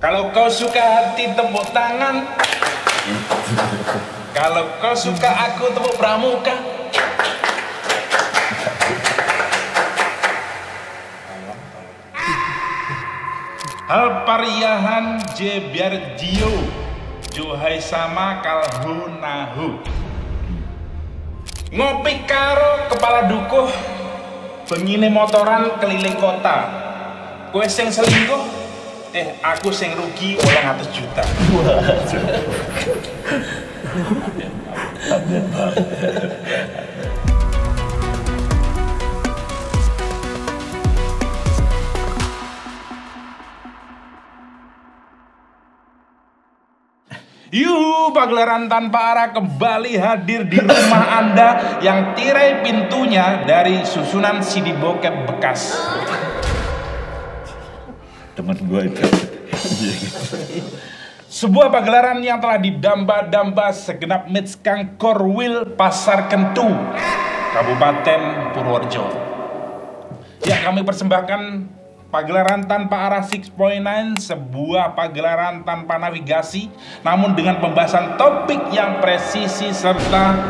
Kalau kau suka hati tepuk tangan. Kalau kau suka aku tepuk pramuka. Hal pariahan je biar jio Johai sama kalhu nahu. Ngopi karo kepala dukuh bengine motoran keliling kota. Kowe sing selingkuh, aku sing rugi 800 juta. Yuhu, pagelaran tanpa arah kembali hadir di rumah Anda yang tirai pintunya dari susunan CD bokep bekas. Temen gue itu. Sebuah pagelaran yang telah didamba-damba segenap mitskang Korwil Pasar Kentu, Kabupaten Purworejo. Ya, kami persembahkan pagelaran tanpa arah 6.9, sebuah pagelaran tanpa navigasi, namun dengan pembahasan topik yang presisi serta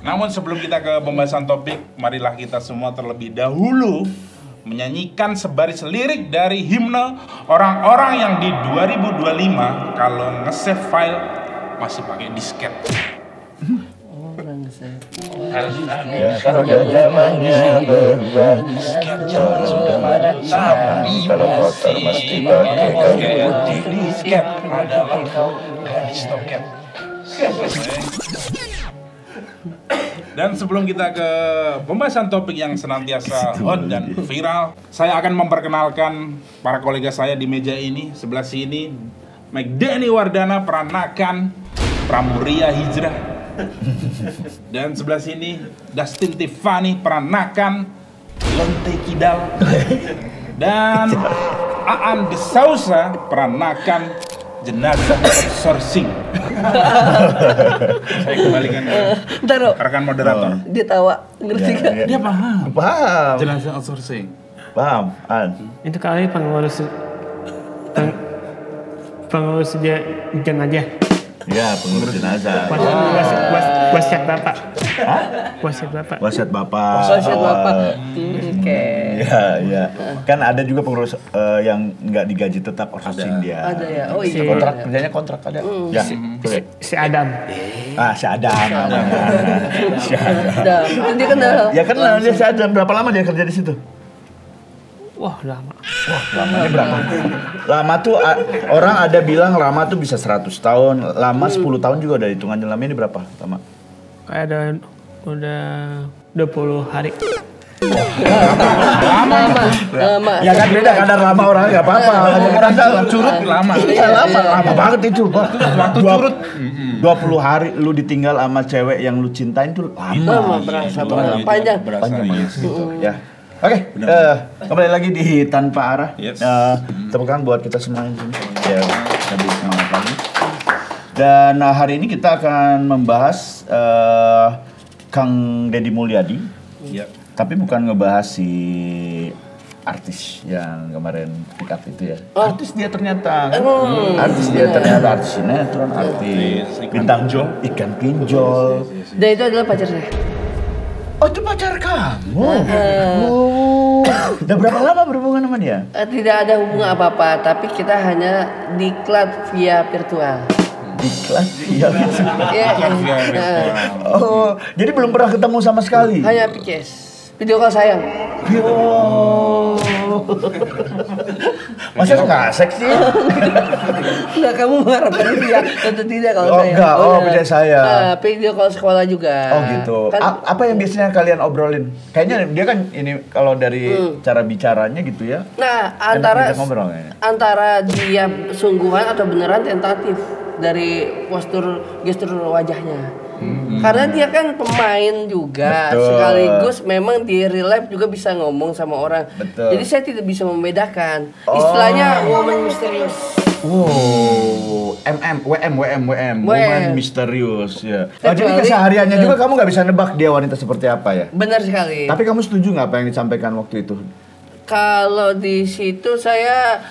Namun sebelum kita ke pembahasan topik, marilah kita semua terlebih dahulu menyanyikan sebaris lirik dari himne orang-orang yang di 2025 kalau nge-save file masih pakai disket. Kalau zamannya berubah, orang sudah pada tapi masih pakai disket. Adalah kau gadis toket. Dan sebelum kita ke pembahasan topik yang senantiasa hot dan viral, saya akan memperkenalkan para kolega saya di meja ini. Sebelah sini Megdani Wardana Pranakan Pramuria Hijrah. Dan sebelah sini Dustin Tiffany Pranakan Lonte Kidal. Dan Aan De Sousa Pranakan Jenazah Outsourcing. Saya kembalikan ke rekan moderator. Dia tawa, ngerti kan? Dia paham. Paham. Jenazah outsourcing. Paham, An. Itu kali pengurus dia jenazah. Ya, pengurus jenazah. Wasiat bapak. Hah? Wasiat bapak. Wasiat bapak. Wasiat bapak. Oke. Ya. Kan ada juga pengurus yang nggak digaji tetap outsourcing dia. Ada ya. Oh iya. Kontrak kerjanya kontrak ada. Ya. Si Adam. Si Adam. Si Adam. Dia kenal. Ya kenal dia si Adam. Berapa lama dia kerja di situ? Wah, lama. Lamanya berapa? Lama tuh orang ada bilang lama tuh bisa 100 tahun, lama 10 tahun juga ada hitungannya. Lama ini berapa? Lama? Kayak ada udah 20 hari. Lama. Ya kan beda kadar lama orang nggak apa-apa. Orang curut lama. Iya lama banget itu. Waktu curut 20 hari lu ditinggal sama cewek yang lu cintain tuh lama. Berasa panjang. Panjang gitu. Ya. Oke, kembali lagi di Tanpa Arah. Yes. Tepuk tangan buat kita semua yang sini. Ya, lebih semangat lagi. Dan hari ini kita akan membahas Kang Deddy Mulyadi. Iya. Tapi bukan ngebahas si artis yang kemarin pick up itu ya. Artis dia ternyata kan. Artis dia ternyata artis sinetron, artis bintang ikan pinjol. Dan itu adalah pacarnya. Oh, itu pacar kamu? Udah berapa lama berhubungan sama dia? Tidak ada hubungan apa-apa, tapi kita hanya diklat via virtual. Diklat via virtual? Iya. Oh, jadi belum pernah ketemu sama sekali? Hanya PCS. Video call sayang. Masa nggak seksi? Enggak, kamu mengharapkan dia tentu tidak kalau saya. Enggak, beda saya. Video call sekolah juga. Oh gitu. Kan, apa yang biasanya kalian obrolin? Kayaknya dia kan ini kalau dari cara bicaranya gitu ya. nah, antara dia sungguhan atau beneran tentatif dari gestur wajahnya. Karena dia kan pemain juga. Betul. Sekaligus memang di real life juga bisa ngomong sama orang. Betul. Jadi saya tidak bisa membedakan. Istilahnya woman misterius. Wow, WM, woman misterius ya. Jadi Kecuali- kesehariannya juga kamu nggak bisa nebak dia wanita seperti apa ya. Benar sekali. Tapi kamu setuju nggak apa yang disampaikan waktu itu? Kalau di situ saya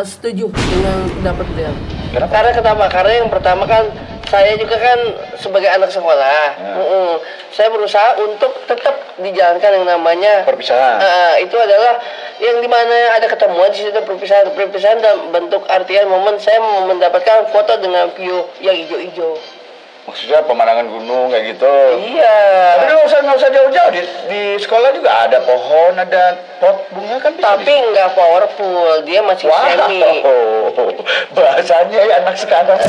setuju dengan pendapat beliau. Karena kenapa? Karena yang pertama kan saya juga kan sebagai anak sekolah, saya berusaha untuk tetap dijalankan yang namanya Perpisahan. Itu adalah yang dimana ada ketemuan di situ perpisahan dalam bentuk artian momen saya mendapatkan foto dengan view yang hijau-hijau. Maksudnya pemandangan gunung kayak gitu. Iya. Tapi nggak usah jauh-jauh di sekolah juga ada pohon, ada pot bunga kan bisa. Tapi nggak powerful, dia masih semi. Bahasanya ya anak sekarang.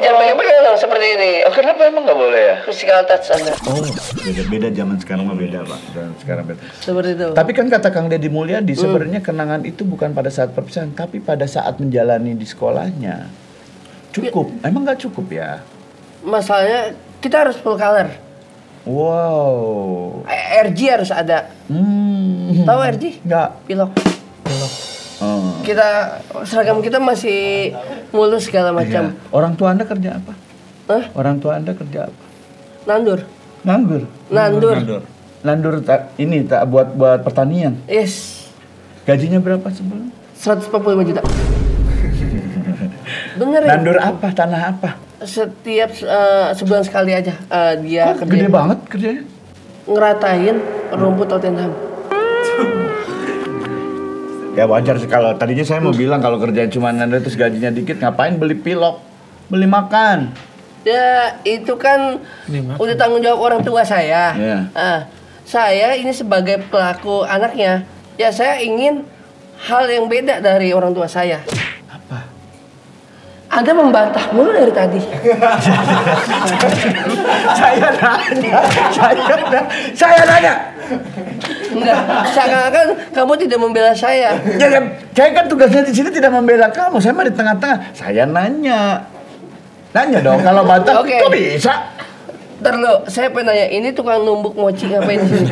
Jangan pegang-pegang dong seperti ini. Kenapa emang nggak boleh ya? Physical touch Anda. Oh, beda zaman sekarang mah beda pak. Zaman sekarang beda. Seperti itu. Tapi kan kata Kang Deddy Mulyadi sebenarnya kenangan itu bukan pada saat perpisahan, tapi pada saat menjalani di sekolahnya. Cukup, emang nggak cukup ya? Masalahnya kita harus full color. Wow. RG harus ada. Tahu RG? Nggak. Pilok. Oh. Kita seragam kita masih mulus segala macam. Iya. Orang tua Anda kerja apa? Hah? Orang tua Anda kerja apa? Nandur. Nganggur. Nandur. Nandur ini tak buat pertanian. Yes. Gajinya berapa sebulan? 145 juta. Bener ya? Nandur apa? Tanah apa? Setiap sebulan sekali aja dia Kok gede banget kerjanya? ngeratain rumput Tottenham. Ya wajar sih kalau tadinya saya mau bilang kalau kerjaan cuma nandur terus gajinya dikit ngapain beli pilok, beli makan. Ya itu kan udah tanggung jawab orang tua saya. Iya. Saya ini sebagai pelaku anaknya, ya saya ingin hal yang beda dari orang tua saya. Apa? Anda membantah mulu dari tadi. Saya nanya. Enggak, seakan-akan kamu tidak membela saya. Ya, saya kan tugasnya di sini tidak membela kamu. Saya mah di tengah-tengah. Saya nanya. Nanya dong kalau bantah. Oke. Kok bisa? Ntar lo, saya pengen nanya, ini tukang numbuk mochi ngapain di sini?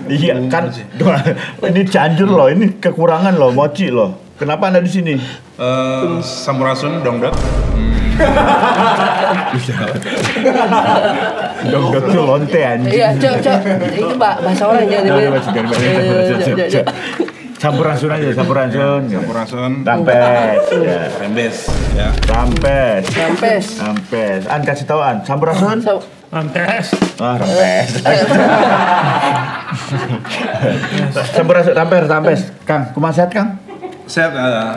Iya kan. Ini Cianjur loh, ini kekurangan loh, mochi loh. Kenapa Anda di sini? Sampurasun dongdot. Dongdot tuh lonte anjing. Iya, cok. Itu bahasa orang jangan Sampurasun aja, sampurasun. Sampurasun. Rampes. Ya. Rembes. Ya. Rampes. Rampes. An kasih tahu An, sampurasun. Mantes. Ah, rampes. Sampurasun, rampes. Kang, kumaha sehat Kang? Saya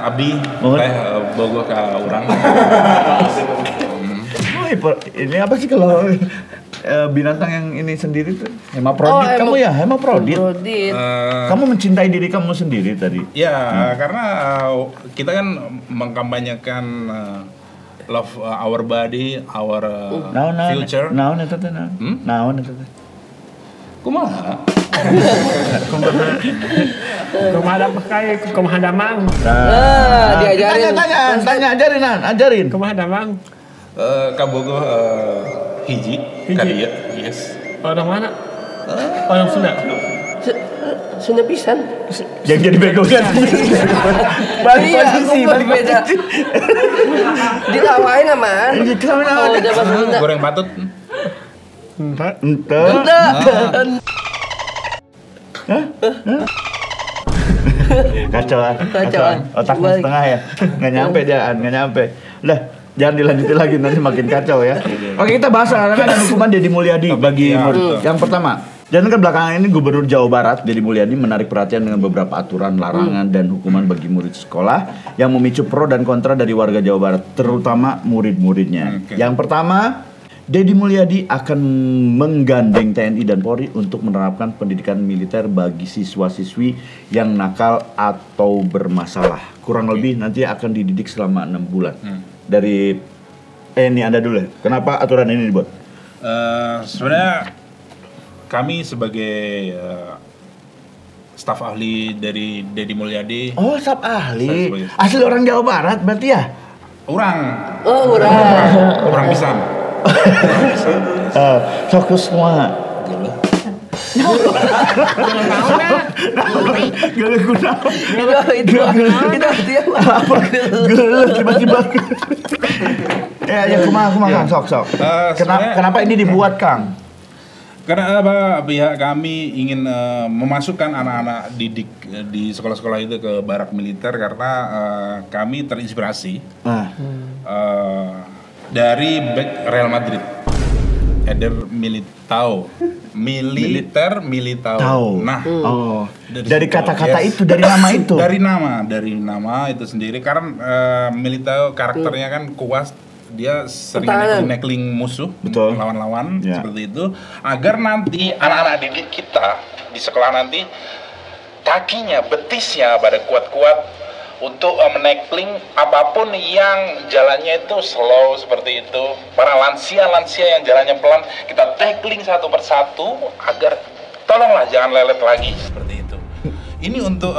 Abdi, Mohon. bogo ka urang. Ini apa sih kalau binatang yang ini sendiri tuh? Hemaprodit kamu ya? Hemaprodit. Kamu mencintai diri kamu sendiri tadi? Ya, karena kita kan mengkampanyekan love our body, our future. Naon eta teh? Naon eta teh? Kumaha? Kumaha ada pakai, kumaha damang. Diajarin. Tanya, ajarin. Kumaha damang. Kabogo hiji kadieu. Yes. Orang mana? Orang Sunda. Sunda pisan. Yang jadi bego kan? Balik posisi. Beda. Ditawain aman. Ditawain. Udah bahasa Sunda. Goreng patut. Ente. Kacau. Otaknya setengah ya. Nggak nyampe. Udah, jangan dilanjutin lagi nanti makin kacau ya. Oke, kita bahas larangan dan hukuman Deddy Mulyadi bagi murid. Yang pertama, dan kan belakangan ini Gubernur Jawa Barat Deddy Mulyadi menarik perhatian dengan beberapa aturan larangan dan hukuman bagi murid sekolah yang memicu pro dan kontra dari warga Jawa Barat, terutama murid-muridnya. Yang pertama, Deddy Mulyadi akan menggandeng TNI dan Polri untuk menerapkan pendidikan militer bagi siswa-siswi yang nakal atau bermasalah. Kurang lebih nanti akan dididik selama 6 bulan. Dari ini Anda dulu ya. Kenapa aturan ini dibuat? Sebenarnya kami sebagai staf ahli dari Deddy Mulyadi. Oh, staf ahli. Asli orang Jawa Barat berarti ya? Orang Urang. Orang pisan. Fokus semua. Geuleuh kunaon? Itu artinya Apa? Geuleuh tiba-tiba. Ya kumaha Kang, sok. Kenapa ini dibuat Kang? Karena pihak kami ingin memasukkan anak-anak didik di sekolah-sekolah itu ke barak militer karena kami terinspirasi dari back Real Madrid, Eder Militao. Nah, dari kata-kata itu, dari nama itu. Dari nama itu sendiri karena Militao karakternya kan kuat. Dia sering neckling musuh, lawan-lawan seperti itu, agar nanti anak-anak didik kita di sekolah nanti kakinya, betisnya pada kuat-kuat untuk meneckling apapun yang jalannya itu slow seperti itu. Para lansia yang jalannya pelan kita tackling satu persatu agar tolonglah jangan lelet lagi seperti itu. Ini untuk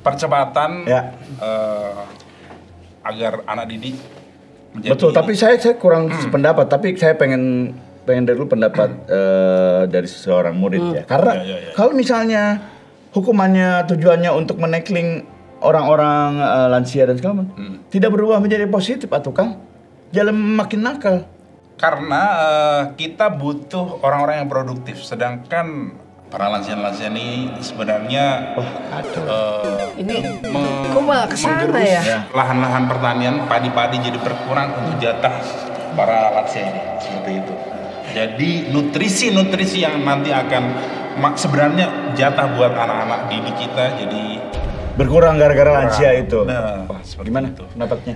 percepatan agar anak didik menjadi... Betul, tapi saya kurang sependapat, tapi saya pengen dulu pendapat dari seorang murid ya. Karena kalau misalnya hukumannya tujuannya untuk meneckling orang-orang lansia dan segala macam, tidak berubah menjadi positif atau Kang? Jalan makin nakal. Karena kita butuh orang-orang yang produktif, sedangkan para lansia-lansia ini sebenarnya ini kok malah kesana ya? Lahan-lahan pertanian padi-padi jadi berkurang untuk jatah para lansia ini seperti itu. Jadi nutrisi yang nanti akan sebenarnya jatah buat anak-anak didik kita jadi berkurang gara-gara lansia itu. Nah, gimana pendapatnya?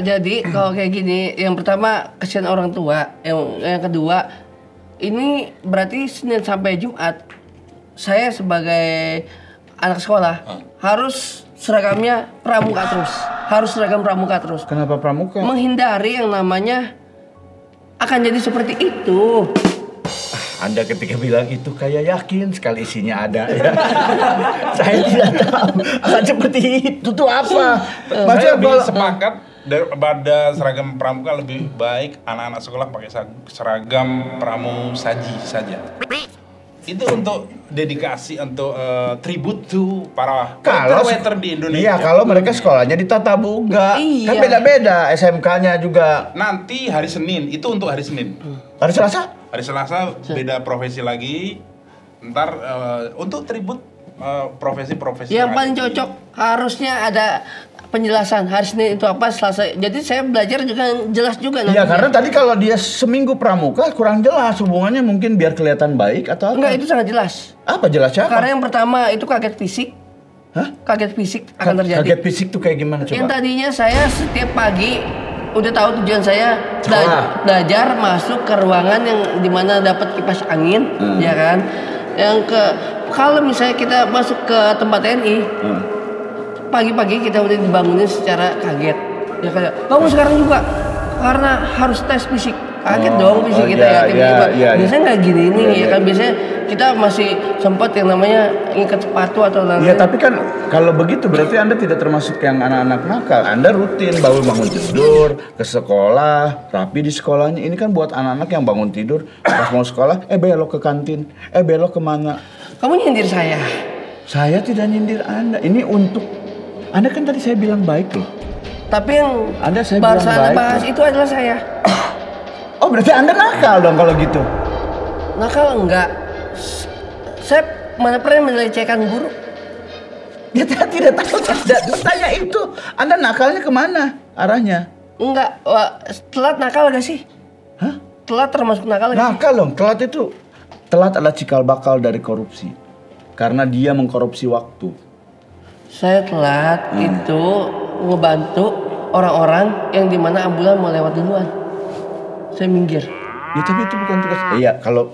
Jadi kalau kayak gini, yang pertama kesian orang tua, yang kedua ini berarti Senin sampai Jumat saya sebagai anak sekolah harus seragamnya pramuka terus. Harus seragam pramuka terus. Kenapa pramuka? Menghindari yang namanya akan jadi seperti itu. Anda ketika bilang itu kayak yakin sekali isinya ada ya. Saya tidak tahu akan seperti itu tuh apa. Saya lebih sepakat daripada seragam pramuka lebih baik anak-anak sekolah pakai seragam pramusaji saja. Itu untuk dedikasi, untuk tribute to para waiter di Indonesia. Iya, kalau mereka sekolahnya di Tata Boga. Kan beda-beda SMK-nya juga. Nanti hari Senin, itu untuk hari Senin. Hari Selasa? Hari Selasa beda profesi lagi. Ntar untuk tribute profesi-profesi yang paling cocok harusnya ada penjelasan hari Senin itu apa, Selasa. Jadi saya belajar juga jelas juga. Iya, karena tadi kalau dia seminggu pramuka kurang jelas hubungannya, mungkin biar kelihatan baik atau apa? Enggak, itu sangat jelas. Apa jelasnya? Karena yang pertama itu kaget fisik. Hah? Kaget fisik akan terjadi. Kaget fisik tuh kayak gimana coba? Yang tadinya saya setiap pagi udah tahu tujuan saya belajar masuk ke ruangan yang dimana dapat kipas angin, ya kan? Kalau misalnya kita masuk ke tempat TNI, pagi-pagi kita udah dibangunin secara kaget. Ya kayak bangun sekarang juga karena harus tes fisik. Kaget dong fisik kita ya tiba-tiba. Biasanya nggak gini nih ya kan, biasanya kita masih sempat yang namanya ngikat sepatu atau lain-lain. Iya, tapi kan kalau begitu berarti Anda tidak termasuk yang anak-anak nakal. Anda rutin bangun tidur, ke sekolah, rapi di sekolahnya. Ini kan buat anak-anak yang bangun tidur pas mau sekolah, belok ke kantin, belok kemana? Kamu nyindir saya. Saya tidak nyindir Anda. Ini untuk Anda kan tadi saya bilang baik loh. Tapi yang saya bahasa Anda bahas itu adalah saya. Oh, berarti Anda nakal dong kalau gitu. Nakal enggak. Saya mana pernah melecehkan guru. Ya, saya tidak tahu. Saya tanya itu. Anda nakalnya kemana arahnya? Enggak. Telat nakal gak sih? Hah? Telat termasuk nakal gak sih? Nakal dong. Telat adalah cikal bakal dari korupsi. Karena dia mengkorupsi waktu. Saya telat itu ngebantu orang-orang yang dimana ambulan mau lewat duluan. Saya minggir. Ya, tapi itu bukan tugas. Iya, kalau...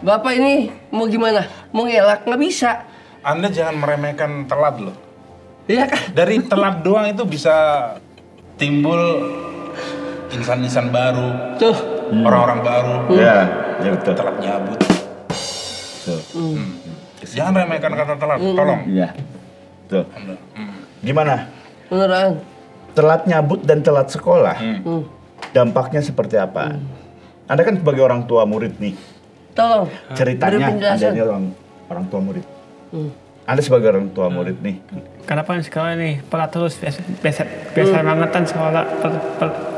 Bapak ini mau gimana? Mau ngelak? Nggak bisa. Anda jangan meremehkan telat loh. Iya kan? Dari telat doang itu bisa timbul insan-insan baru. Tuh. Orang-orang baru. Iya, betul. Telat nyabut. Jangan remehkan kata telat, tolong. Iya. Tuh. Gimana? Beneran. Telat nyabut dan telat sekolah. Dampaknya seperti apa? Anda kan sebagai orang tua murid nih. Tolong. Ceritanya beri penjelasan. Anda ini orang tua murid. Anda sebagai orang tua murid nih. Kenapa nih sekolah nih pelat terus biasa banget kan sekolah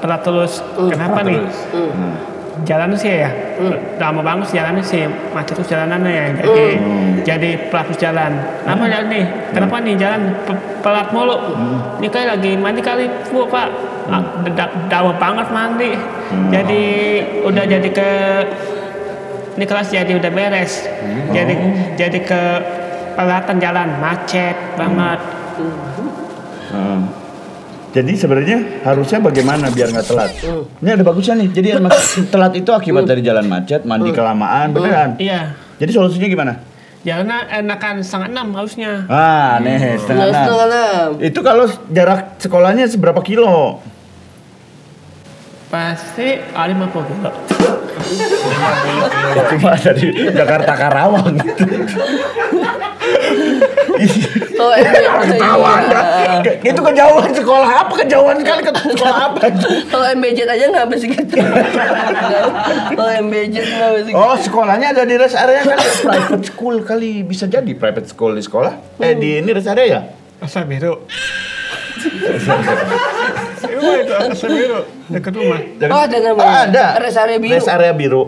pelat terus. Kenapa nih? Jalan sih ya, lama banget jalannya sih, macet terus jalanannya ya, jadi pelat terus jalan. Apa jalan nih? Kenapa nih jalan pelat mulu? Ini kayak lagi mandi kali, Bu Pak. Dawa banget mandi. Jadi udah jadi ke ini kelas jadi udah beres. Jadi ke pelatan jalan macet banget. Jadi sebenarnya harusnya bagaimana biar nggak telat? Ini ada bagusnya nih. Jadi telat itu akibat dari jalan macet, mandi kelamaan, beneran? Iya. Jadi solusinya gimana? Jalannya enakan 5:30 harusnya. Nih setengah 6. 6. Itu kalau jarak sekolahnya seberapa kilo? Pasti 50 kilo. Cuma dari Jakarta Karawang gitu. Oh, Ketawa Anda. Itu kejauhan sekolah apa? Kejauhan sekali ke sekolah apa? Kalau MBJ aja nggak habis gitu. Kalau MBJ nggak habis gitu. Oh, sekolahnya ada di rest area kali. Private school kali, bisa jadi private school di sekolah. Di ini rest area ya? Asa biru. Itu asa biru dekat rumah. Oh, ada namanya. Ada. Rest area biru. Rest area biru.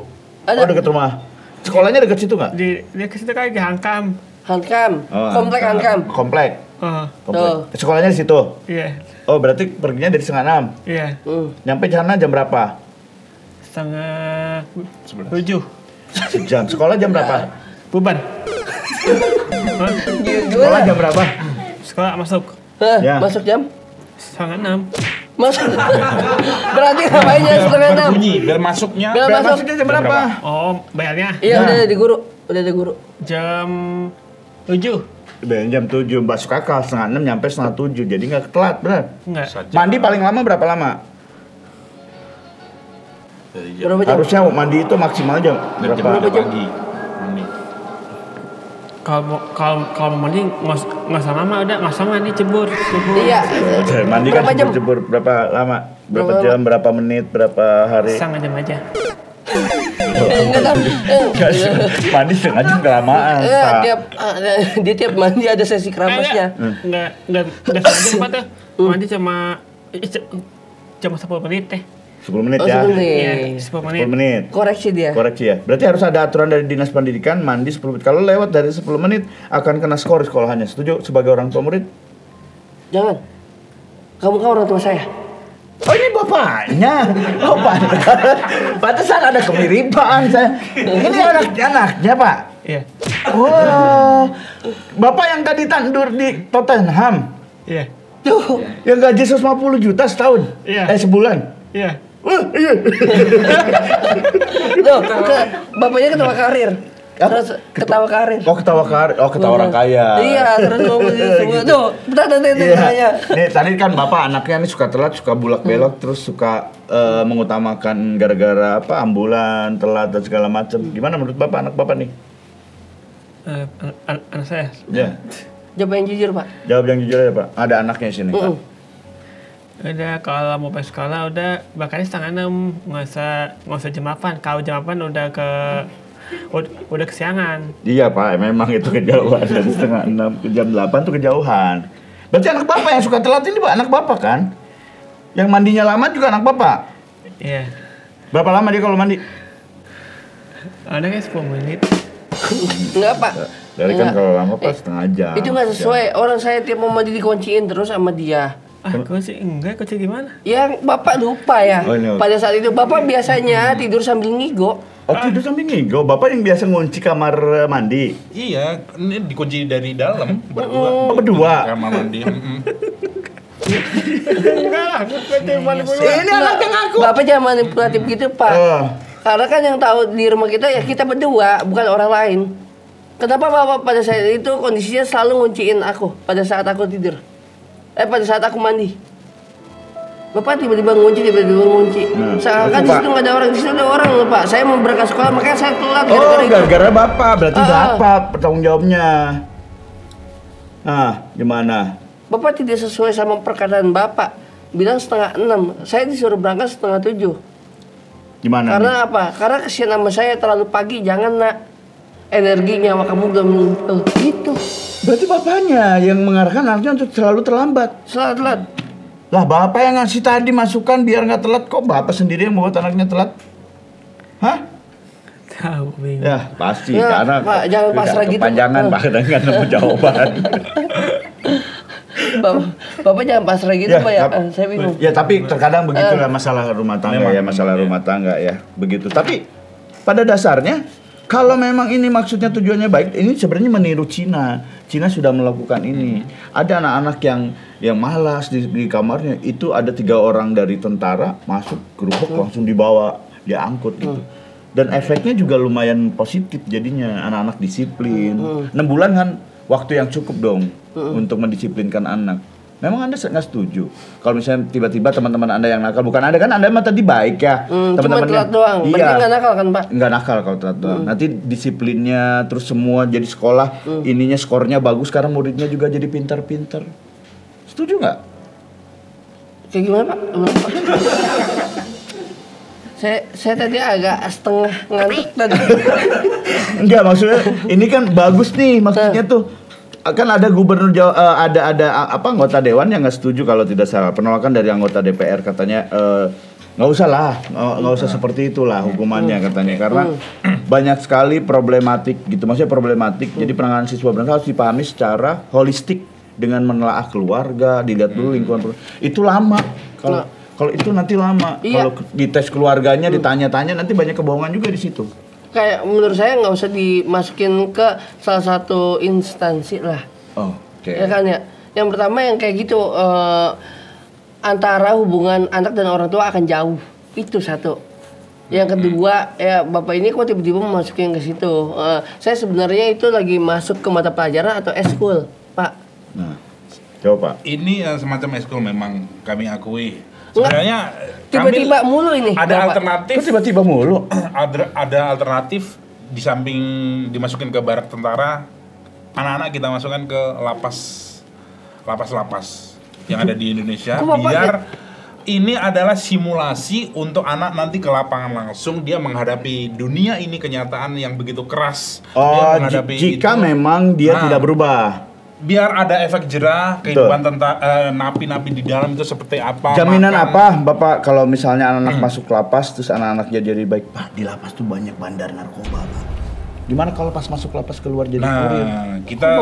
Ada. Oh, dekat rumah. Sekolahnya dekat situ nggak? Di situ kayak di Hankam. Hankam. Oh, Komplek Hankam. Komplek. Oh, Sekolahnya di situ. iya. Oh, berarti perginya dari 5:30. Iya. Nyampe sana jam berapa? 6:30. Sejam. Sekolah jam berapa? Bubar. Sekolah jam berapa? Sekolah masuk Hah, Ya. masuk jam? 5:30. Masuk. Berarti ngapainnya setengah 6? Bunyi, bel masuknya. Bel Biar masuk. masuknya jam berapa? Oh, bayarnya Iya, Nah. udah ada di guru. Udah ada guru. jam 7. Jam 7, masuk akal, 5:30 nyampe 6:30, jadi nggak telat, benar? Enggak. Mandi paling lama berapa lama? Berapa jam? Harusnya mandi itu maksimal jam Jam berapa? 3 pagi. Mandi. Kalau mau mandi nggak usah lama, udah nggak usah mandi cebur. Iya. Mandi kan Berapa jam? jebur berapa lama? Berapa Berapa jam, berapa menit, berapa hari? Setengah jam aja. Enggak tahu. Mandi setengah jam kelamaan, Pak. Dia tiap mandi ada sesi keramasnya. Enggak setengah jam Pak tuh. Mandi cuma 10 menit teh. 10 menit Oh, ya. 10 Iya, menit. 10 10 menit. menit. Koreksi dia. Koreksi ya. Berarti harus ada aturan dari Dinas Pendidikan mandi 10 menit. Kalau lewat dari 10 menit akan kena skor di sekolahannya. Setuju sebagai orang tua murid? Jangan. Kamu kan orang tua saya. Oh, ini bapaknya. Oh, pantesan ada kemiripan saya. Ini anaknya, Pak. Iya. Oh, Bapak yang tadi tandur di Tottenham. Iya. Tuh. Yang gaji 150 juta setahun. Iya. Sebulan. Iya. Iya. Tuh, bapaknya ketawa karir. Terus ketawa karir. Oh, ketawa orang kaya. Iya, terus ngomong gitu semua. Tuh, bentar nanti Iya. tanya. Nih, tadi kan Bapak anaknya nih suka telat, suka bulak-belok, terus suka mengutamakan gara-gara apa? Ambulan, telat dan segala macam. Gimana menurut Bapak anak Bapak nih? Anak saya. Ya. Jawab yang jujur, Pak. Jawab yang jujur aja, Pak. Ada anaknya di sini, Pak. Udah kalau mau ke sekolah udah bakalnya 5:30, nggak usah jam 8. Kalau jam 8 udah kesiangan. Iya, Pak. Memang itu kejauhan dari 5:30 ke jam 8 tuh kejauhan. Berarti anak Bapak yang suka telat ini, Pak, anak Bapak kan? Yang mandinya lama juga anak Bapak. Iya. Berapa lama dia kalau mandi? Ada kayak 10 menit. Enggak, Pak. Dari kan Enggak. kalau lama pas setengah jam. Itu nggak sesuai. Orang saya tiap mau mandi dikunciin terus sama dia. Aku sih enggak, kunci gimana? Yang Bapak lupa ya. Oh, ini. Pada saat itu Bapak biasanya tidur sambil ngigo. Oh, tidur sambil ngigo. Bapak yang biasa ngunci kamar mandi. Iya, ini dikunci dari dalam berdua. Oh, berdua. Kamar mandi. Enggak lah, kunci mana Ini anak yang aku. Bapak jangan manipulatif gitu, Pak. Oh. Karena kan yang tahu di rumah kita ya kita berdua, bukan orang lain. Kenapa Bapak pada saat itu kondisinya selalu ngunciin aku pada saat aku tidur? Pada saat aku mandi. Bapak tiba-tiba ngunci. Nah, Seakan itu, di Pak. situ nggak ada orang, di situ ada orang loh, Pak. Saya mau berangkat sekolah, makanya saya telat Oh, gara-gara itu. gara-gara Bapak. Berarti Ah. Bapak bertanggung jawabnya. Nah, gimana? Bapak tidak sesuai sama perkataan Bapak. Bilang 5:30. Saya disuruh berangkat 5:30. Gimana? Karena apa? Karena kesian sama saya terlalu pagi, jangan nak. Energinya sama kamu belum gitu. Berarti bapaknya yang mengarahkan anaknya untuk selalu terlambat. Selalu telat. Lah bapak yang ngasih tadi masukan biar nggak telat, kok bapak sendiri yang membuat anaknya telat? Hah? Tahu, bingung. Ya pasti Ya, karena Pak, jangan pasrah gitu. kepanjangan bahkan nggak nemu jawaban. Bapak jangan pasrah gitu Pak ya. Saya bingung. Ya tapi terkadang begitulah masalah rumah tangga. Memang, ya masalah rumah tangga ya begitu. Tapi pada dasarnya kalau memang ini maksudnya tujuannya baik, ini sebenarnya meniru Cina. Cina sudah melakukan ini. Ada anak-anak yang malas di kamarnya, itu ada 3 orang dari tentara masuk gerubuk langsung dibawa, diangkut gitu. Dan efeknya juga lumayan positif jadinya, anak-anak disiplin. 6 bulan kan waktu yang cukup dong untuk mendisiplinkan anak. Memang Anda nggak setuju kalau misalnya tiba-tiba teman-teman Anda yang nakal, bukan Anda kan Anda mah tadi baik ya, Cuma telat doang, berarti nggak nakal kan Pak? Nggak nakal kalau telat doang. Nanti disiplinnya terus semua jadi sekolah, ininya skornya bagus, sekarang muridnya juga jadi pintar-pintar. Setuju nggak? Kayak gimana Pak? Saya tadi agak setengah ngantuk tadi. Enggak, maksudnya ini kan bagus nih, maksudnya tuh kan ada gubernur ada anggota dewan yang nggak setuju kalau tidak salah, penolakan dari anggota DPR katanya nggak usah lah, nggak usah seperti itulah hukumannya katanya, karena banyak sekali problematik gitu, maksudnya problematik. Jadi penanganan siswa berantai harus dipahami secara holistik dengan menelaah keluarga, dilihat dulu lingkungan itu lama. Kalau itu nanti lama. Iya. Kalau dites keluarganya, ditanya-tanya, nanti banyak kebohongan juga di situ. Kayak menurut saya nggak usah dimasukin ke salah satu instansi lah. Oh, oke. Ya kan ya. Yang pertama yang kayak gitu antara hubungan anak dan orang tua akan jauh. Itu satu. Yang kedua ya Bapak ini kok tiba-tiba masukin ke situ. Saya sebenarnya itu lagi masuk ke mata pelajaran atau eskul, Pak. Nah, coba Pak. Ini semacam eskul memang kami akui. Sebenarnya tiba-tiba mulu ini. Ada alternatif. Kok tiba-tiba mulu? Ada alternatif di samping dimasukin ke barak tentara, anak-anak kita masukkan ke lapas yang ada di Indonesia, biar ini adalah simulasi untuk anak nanti ke lapangan langsung, dia menghadapi dunia ini, kenyataan yang begitu keras. Oh, jika itu, memang dia tidak berubah. Biar ada efek jerah, kehidupan napi-napi di dalam itu seperti apa. Jaminan apa Bapak kalau misalnya anak-anak masuk lapas terus anak-anaknya jadi baik? Pak, di lapas tuh banyak bandar narkoba, Pak. Gimana kalau pas masuk lapas keluar jadi kurir? Kita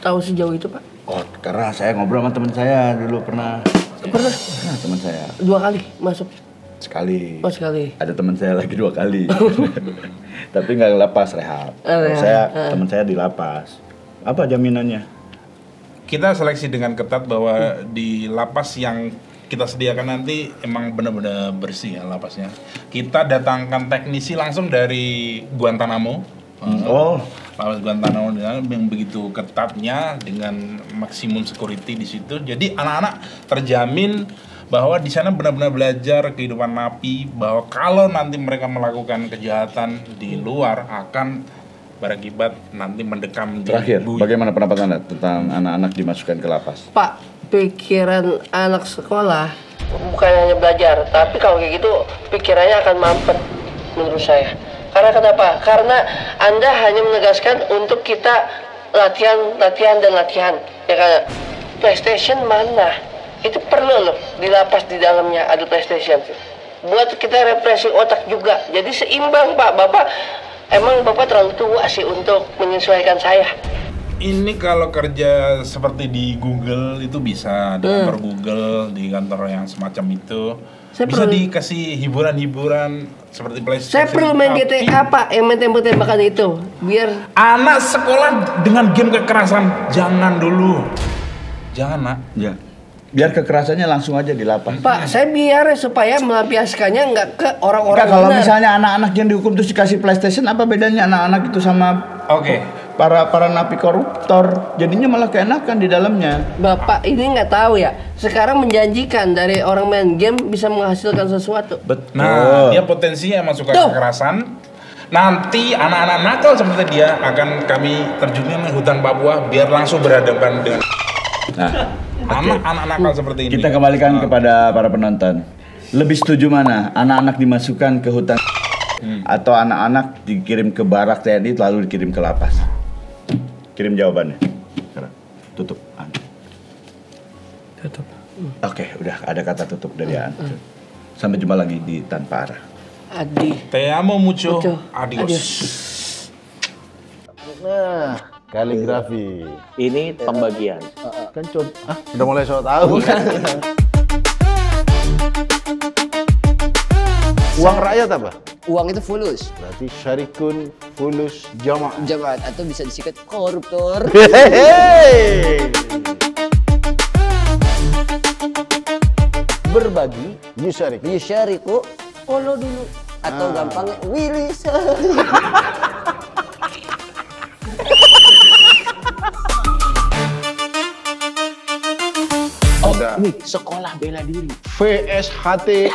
tahu sejauh itu Pak? Oh, karena saya ngobrol sama teman saya dulu pernah. Nah, teman saya 2 kali masuk. Sekali. Oh, sekali. Ada teman saya lagi 2 kali. Tapi nggak lapas, rehab. Teman saya di lapas. Apa jaminannya? Kita seleksi dengan ketat bahwa di lapas yang kita sediakan nanti emang benar-benar bersih ya lapasnya. Kita datangkan teknisi langsung dari Guantanamo. Lapas Guantanamo yang begitu ketatnya dengan maksimum security di situ. Jadi anak-anak terjamin bahwa di sana benar-benar belajar kehidupan napi, bahwa kalau nanti mereka melakukan kejahatan di luar akan berakibat nanti mendekam. Terakhir, bagaimana pendapat Anda tentang anak-anak dimasukkan ke lapas? Pak, pikiran anak sekolah bukan hanya belajar, tapi kalau kayak gitu pikirannya akan mampet menurut saya. Karena kenapa? Karena Anda hanya menegaskan untuk kita latihan. Ya kan? PlayStation mana? Itu perlu loh di lapas di dalamnya ada PlayStation. Buat kita represi otak juga. Jadi seimbang Pak. Emang Bapak terlalu tua sih untuk menyesuaikan saya. Ini kalau kerja seperti di Google itu bisa, di kantor Google, di kantor yang semacam itu. Bisa dikasih hiburan-hiburan seperti PlayStation. Saya perlu main GTA Pak, yang main tembak-tembakan itu. Biar anak sekolah dengan game kekerasan, jangan dulu. Jangan, Nak. Ya. Biar kekerasannya langsung aja di lapas. Pak, saya biar supaya melampiaskannya nggak ke orang-orang. Kalau misalnya anak-anak yang dihukum terus dikasih PlayStation, apa bedanya anak-anak itu sama para napi koruptor? Jadinya malah keenakan di dalamnya. Bapak ini nggak tahu ya. Sekarang menjanjikan dari orang main game bisa menghasilkan sesuatu. Betul. Nah, dia potensinya emang suka kekerasan. Nanti anak-anak nakal seperti dia akan kami terjunin ke hutan Papua biar langsung berhadapan dengan anak-anak nakal seperti ini. Kita kembalikan kepada para penonton. Lebih setuju mana? Anak-anak dimasukkan ke hutan atau anak-anak dikirim ke barak TNI lalu dikirim ke lapas? Kirim jawabannya. Tutup. Tutup. Oke, udah ada kata tutup dari An. Sampai jumpa lagi di Tanpa Arah. Adi. Te amo mucho. Adios. Nah, kaligrafi. Ini pembagian. Kan udah mulai so tahu kan. Uang rakyat apa? Uang itu fulus. Berarti syarikun, fulus, jama'. Jabat atau bisa disikat koruptor. Hehehe. Berbagi, Yusyarik. yusyariku, follow dulu. Atau gampangnya, Wilisa. Oh, ini sekolah bela diri. VSHT.